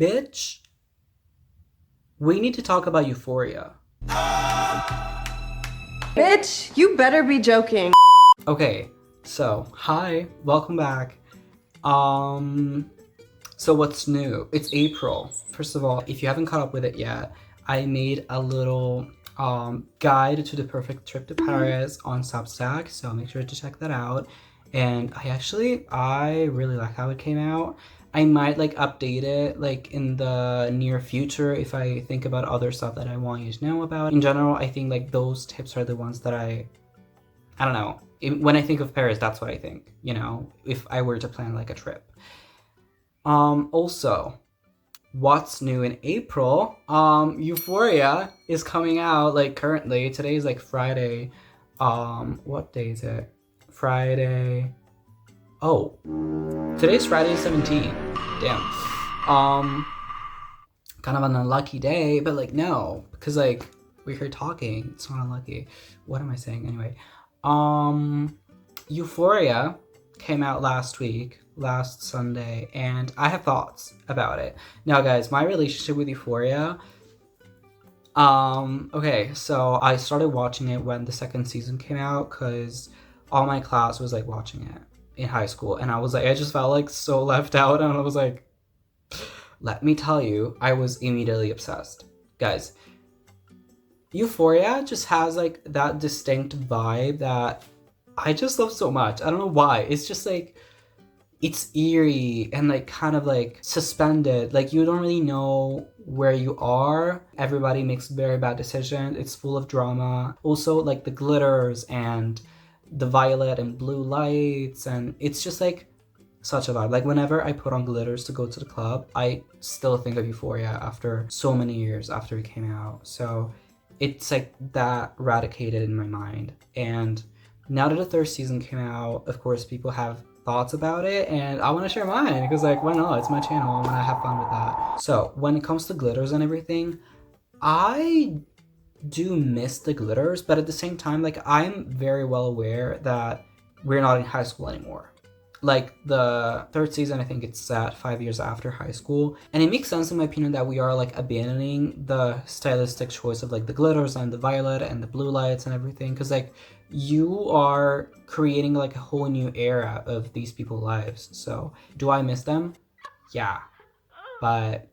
Bitch, we need to talk about Euphoria. Bitch, you better be joking. Okay, so hi, welcome back. So what's new? It's April. First of all, if you haven't caught up with it yet, I made a little guide to the perfect trip to Paris on Substack, so make sure to check that out. And I really like how it came out. I might like update it like in the near future if I think about other stuff that I want you to know about. In general, I think like those tips are the ones that I don't know. When I think of Paris, that's what I think, you know, if I were to plan like a trip. Also, what's new in April? Euphoria is coming out like currently. Today is like Friday. What day is it? Friday. Oh, today's Friday 17. Damn. Kind of an unlucky day, but like no, because like we're here talking. It's not unlucky. What am I saying anyway? Euphoria came out last Sunday, and I have thoughts about it. Now, guys, my relationship with Euphoria. Okay, so I started watching it when the second season came out because all my class was like watching it in high school, and I just felt like so left out, and I was like, let me tell you, I was immediately obsessed. Guys, Euphoria just has like that distinct vibe that I just love so much. I don't know why. It's just like, it's eerie and like kind of like suspended. Like you don't really know where you are. Everybody makes very bad decisions. It's full of drama. Also like the glitters and the violet and blue lights, and it's just like such a vibe. Like whenever I put on glitters to go to the club, I still think of Euphoria after so many years after it came out. So it's like that radicated in my mind. And now that the third season came out, of course people have thoughts about it, and I want to share mine because like why not? It's my channel. I want to have fun with that. So when it comes to glitters and everything, I do miss the glitters, but at the same time, like I'm very well aware that we're not in high school anymore. Like the third season, I think it's set 5 years after high school, and it makes sense in my opinion that we are like abandoning the stylistic choice of like the glitters and the violet and the blue lights and everything, because like you are creating like a whole new era of these people's lives. So do I miss them? Yeah, but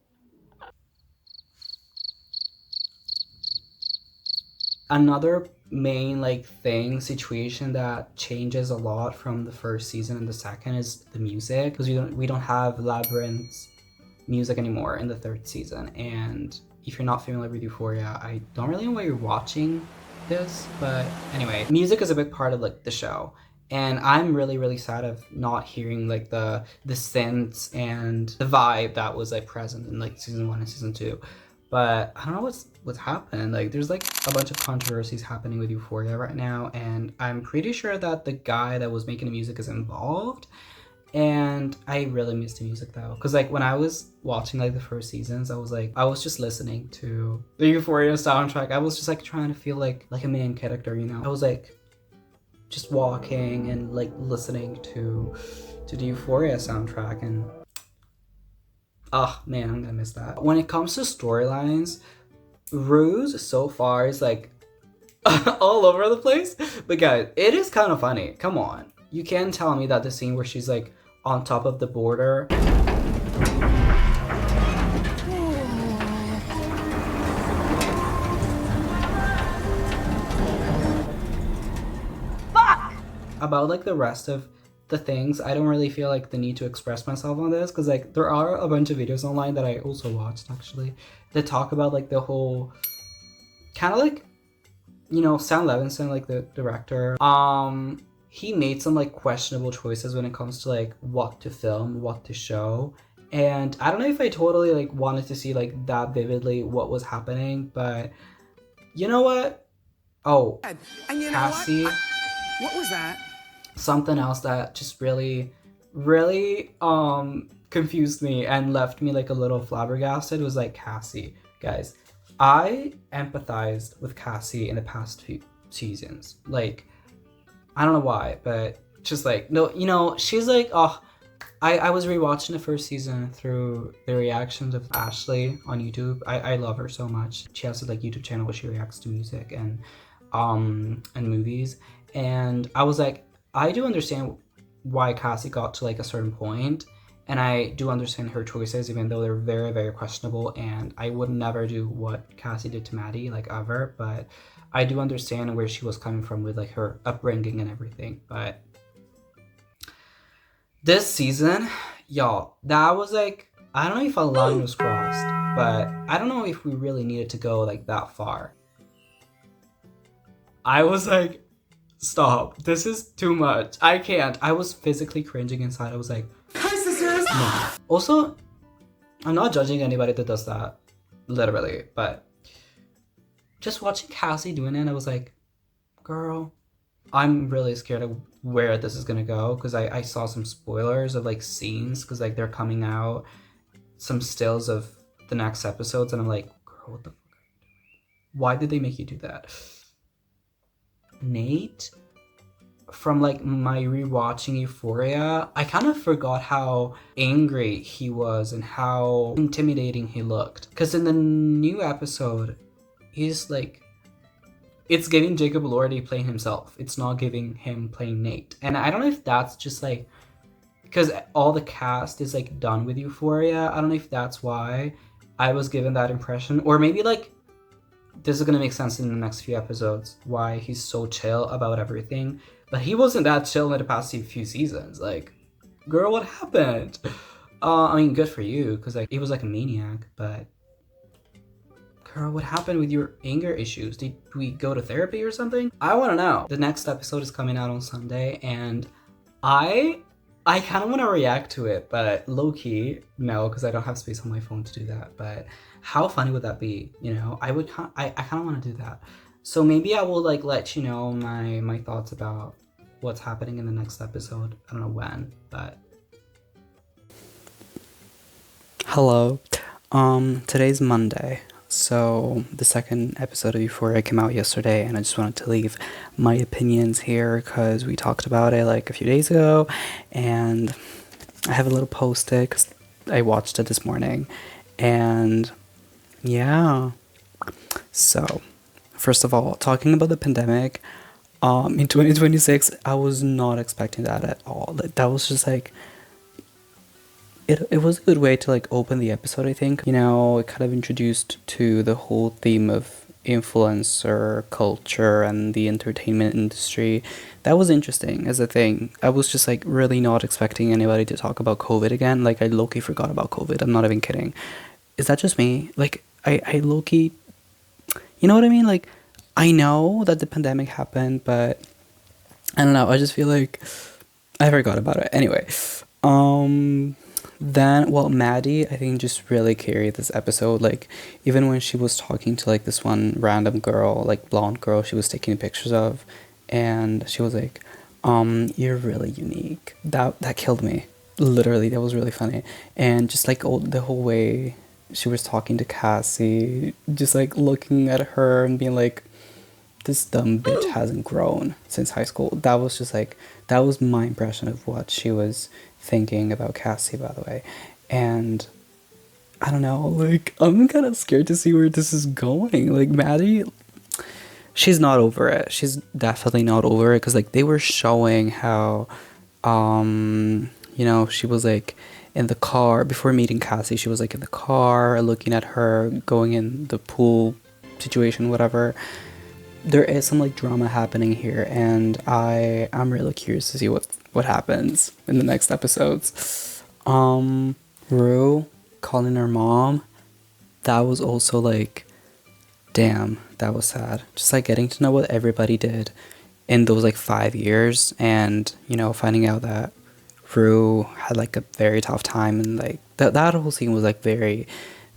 another main like situation that changes a lot from the first season and the second is the music, because we don't have Labyrinth's music anymore in the third season. And if you're not familiar with Euphoria, I don't really know why you're watching this, but anyway, music is a big part of like the show, and I'm really sad of not hearing like the synths and the vibe that was like present in like season 1 and season 2. But I don't know what's happened. Like there's like a bunch of controversies happening with Euphoria right now, and I'm pretty sure that the guy that was making the music is involved. And I really miss the music though, because like when I was watching like the first seasons, I was just listening to the Euphoria soundtrack. I was just like trying to feel like a main character, you know. I was like just walking and like listening to the Euphoria soundtrack, and oh man, I'm gonna miss that. When it comes to storylines, Ruse so far is like all over the place. But guys, it is kind of funny. Come on. You can't tell me that the scene where she's like on top of the border. Fuck! About like the rest of the things, I don't really feel like the need to express myself on this, because like there are a bunch of videos online that I also watched actually that talk about like the whole kind of like, you know, Sam Levinson, like the director, he made some like questionable choices when it comes to like what to film, what to show. And I don't know if I totally like wanted to see like that vividly what was happening, but you know what? Oh, And you know Cassie. What was that? Something else that just really confused me and left me like a little flabbergasted was like Cassie. Guys, I empathized with Cassie in the past few seasons. Like, I don't know why, but just like, no, you know, she's like, oh, I was rewatching the first season through the reactions of Ashley on YouTube. I love her so much. She has a like YouTube channel where she reacts to music and movies. And I was like, I do understand why Cassie got to like a certain point, and I do understand her choices, even though they're very, very questionable. And I would never do what Cassie did to Maddie, like ever. But I do understand where she was coming from with like her upbringing and everything. But this season, y'all, that was like, I don't know if a line was crossed, but I don't know if we really needed to go like that far. I was like, stop, this is too much. I can't. I was physically cringing inside. I was like, Hi, sisters. no. Also, I'm not judging anybody that does that, literally, but just watching Cassie doing it, I was like, girl, I'm really scared of where this is gonna go, because I saw some spoilers of like scenes, because like they're coming out, some stills of the next episodes, and I'm like, girl, what the fuck are you doing? Why did they make you do that? Nate, from like my rewatching Euphoria, I kind of forgot how angry he was and how intimidating he looked. Because in the new episode, he's like, it's giving Jacob Elordi playing himself. It's not giving him playing Nate. And I don't know if that's just like, because all the cast is like done with Euphoria. I don't know if that's why I was given that impression. Or maybe like, this is going to make sense in the next few episodes, why he's so chill about everything. But he wasn't that chill in the past few seasons. Like, girl, what happened? I mean, good for you, because like he was like a maniac, but girl, what happened with your anger issues? Did we go to therapy or something? I want to know. The next episode is coming out on Sunday, and I kind of want to react to it, but low-key, no, because I don't have space on my phone to do that. But how funny would that be? You know, I kind of want to do that. So maybe I will like let you know my thoughts about what's happening in the next episode. I don't know when, but hello. Today's Monday. So the second episode of Euphoria came out yesterday, and I just wanted to leave my opinions here because we talked about it like a few days ago, and I have a little post-it because I watched it this morning, and yeah. So, first of all, talking about the pandemic, in 2026, I was not expecting that at all. Like, that was just like, it was a good way to like open the episode, I think. You know, it kind of introduced to the whole theme of influencer culture and the entertainment industry. That was interesting as a thing. I was just like really not expecting anybody to talk about COVID again. Like, I low-key forgot about COVID. I'm not even kidding. Is that just me? Like, I low-key, you know what I mean? Like, I know that the pandemic happened, but I don't know. I just feel like I forgot about it. Anyway, then, well, Maddie, I think, just really carried this episode. Like, even when she was talking to like this one random girl, like blonde girl, she was taking pictures of, and she was like, "You're really unique." That killed me. Literally, that was really funny. And just like the whole way she was talking to Cassie, just like looking at her and being like, this dumb bitch hasn't grown since high school. That was just like, that was my impression of what she was thinking about Cassie, by the way. And I don't know, like, I'm kind of scared to see where this is going. Like, Maddie, she's not over it. She's definitely not over it, because like they were showing how you know, she was like in the car before meeting Cassie. She was like in the car looking at her going in the pool situation, whatever. There is some like drama happening here, and I'm really curious to see what happens in the next episodes. Rue calling her mom, that was also like, damn, that was sad. Just like getting to know what everybody did in those like 5 years, and you know, finding out that Rue had like a very tough time, and like that whole scene was like very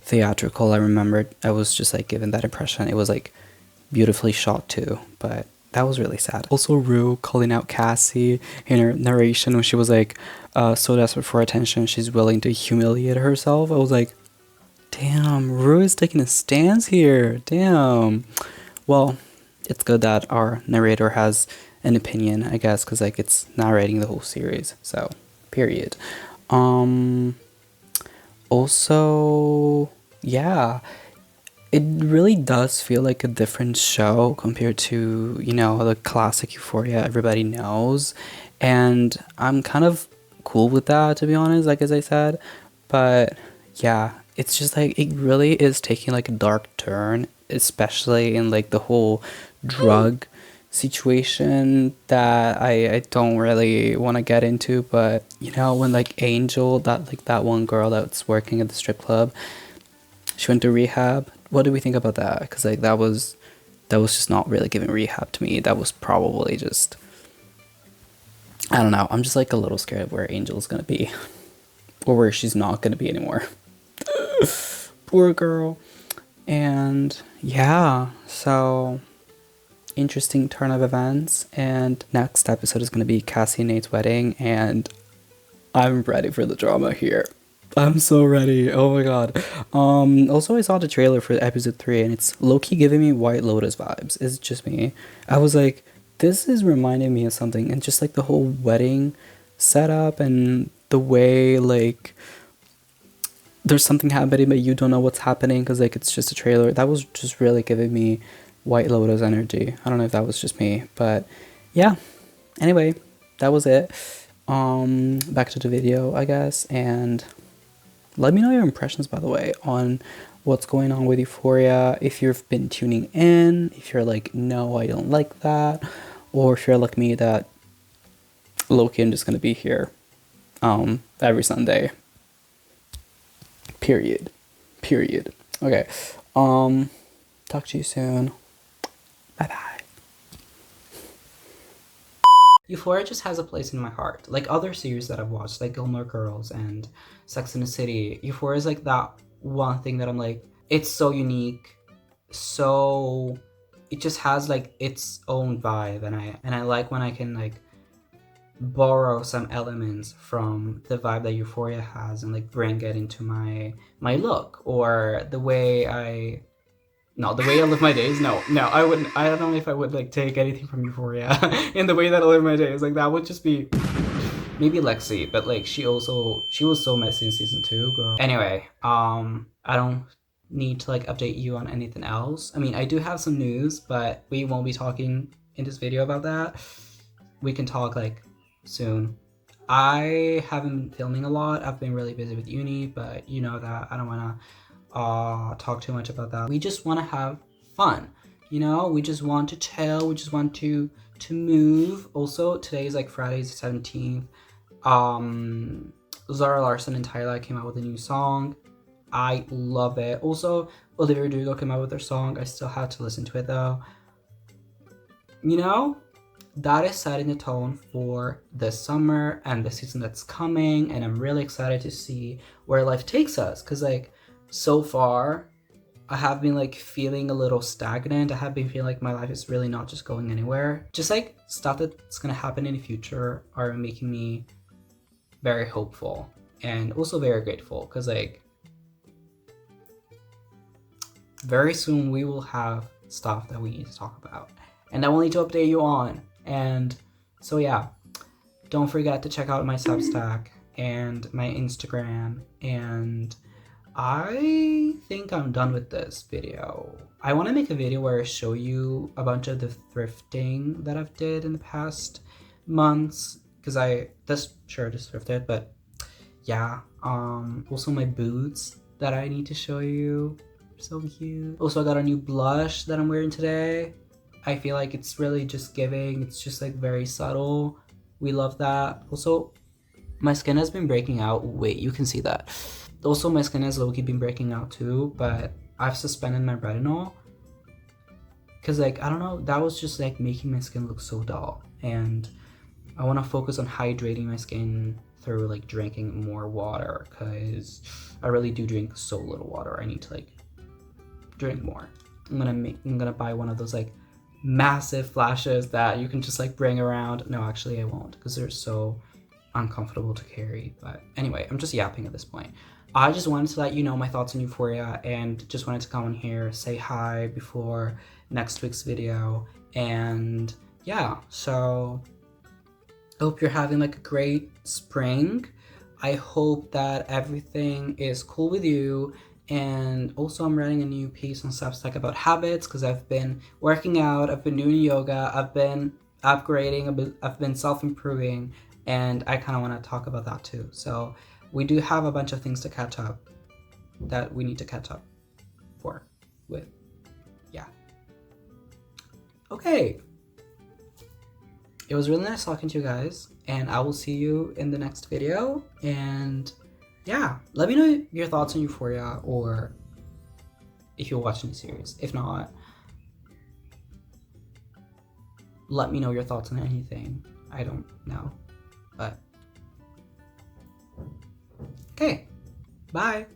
theatrical. I remembered I was just like given that impression. It was like beautifully shot too, but that was really sad. Also, Rue calling out Cassie in her narration when she was like so desperate for attention she's willing to humiliate herself. I was like, damn, Rue is taking a stance here. Damn. Well, it's good that our narrator has an opinion, I guess, because like it's narrating the whole series. So, period. Also, yeah, it really does feel like a different show compared to, you know, the classic Euphoria everybody knows. And I'm kind of cool with that, to be honest, like as I said. But yeah, it's just like it really is taking like a dark turn, especially in like the whole drug situation that I don't really want to get into. But you know, when like Angel, that one girl that's working at the strip club, she went to rehab. What do we think about that? Because like that was just not really giving rehab to me. That was probably just, I don't know. I'm just like a little scared of where Angel's gonna be, or where she's not gonna be anymore. Poor girl. And yeah, so interesting turn of events. And next episode is gonna be Cassie and Nate's wedding, and I'm ready for the drama here. I'm so ready. Oh my god. Also I saw the trailer for episode 3 and it's low-key giving me White Lotus vibes. It's just me. I was like, this is reminding me of something, and just like the whole wedding setup and the way like there's something happening but you don't know what's happening because like it's just a trailer. That was just really giving me White Lotus energy. I don't know if that was just me, but yeah. Anyway, that was it. Back to the video, I guess, and let me know your impressions, by the way, on what's going on with Euphoria. If you've been tuning in, if you're like, no, I don't like that, or if you're like me that low-key I'm just gonna be here every Sunday. Period. Okay. Talk to you soon. Bye bye. Euphoria just has a place in my heart. Like other series that I've watched, like Gilmore Girls and Sex and the City, Euphoria is like that one thing that I'm like, it's so unique, so it just has like its own vibe, and I like when I can like borrow some elements from the vibe that Euphoria has and like bring it into my look or the way I live my days. No, I wouldn't. I don't know if I would like take anything from Euphoria in the way that I live my days. Like that would just be maybe Lexi, but like she was so messy in season 2, girl. Anyway, I don't need to like update you on anything else. I mean, I do have some news, but we won't be talking in this video about that. We can talk like soon. I haven't been filming a lot. I've been really busy with uni, but you know that I don't want to talk too much about that. We just want to have fun, you know. We just want to chill. We just want to move. Also, today is like Friday the 17th. Zara Larsson and Tyler came out with a new song. I love it. Also, Olivia Rodrigo came out with their song. I still had to listen to it though. You know, that is setting the tone for this summer and the season that's coming, and I'm really excited to see where life takes us, because like so far I have been like feeling a little stagnant. I have been feeling like my life is really not just going anywhere. Just like stuff that's gonna happen in the future are making me very hopeful and also very grateful, because like very soon we will have stuff that we need to talk about and I will need to update you on. And so yeah, don't forget to check out my Substack and my Instagram. And I think I'm done with this video. I want to make a video where I show you a bunch of the thrifting that I've did in the past months, because this shirt is thrifted, but yeah. Also my boots that I need to show you. So cute. Also I got a new blush that I'm wearing today. I feel like it's really just giving. It's just like very subtle. We love that. Also, my skin has been breaking out. Wait, you can see that. Also, my skin has low-key been breaking out too, but I've suspended my retinol. Because like, I don't know, that was just like making my skin look so dull. And I want to focus on hydrating my skin through like drinking more water, because I really do drink so little water. I need to like drink more. I'm gonna buy one of those like massive flashes that you can just like bring around. No, actually I won't, because they're so uncomfortable to carry. But anyway, I'm just yapping at this point. I just wanted to let you know my thoughts on Euphoria, and just wanted to come on here, say hi before next week's video. And yeah, so I hope you're having like a great spring. I hope that everything is cool with you. And also I'm writing a new piece on Substack about habits because I've been working out, I've been doing yoga, I've been upgrading, I've been self-improving, and I kind of want to talk about that too. So we do have a bunch of things to catch up that we need to catch up for with. Yeah. Okay. It was really nice talking to you guys, and I will see you in the next video. And yeah, let me know your thoughts on Euphoria, or if you're watching the series. If not, let me know your thoughts on anything. I don't know, but okay, bye.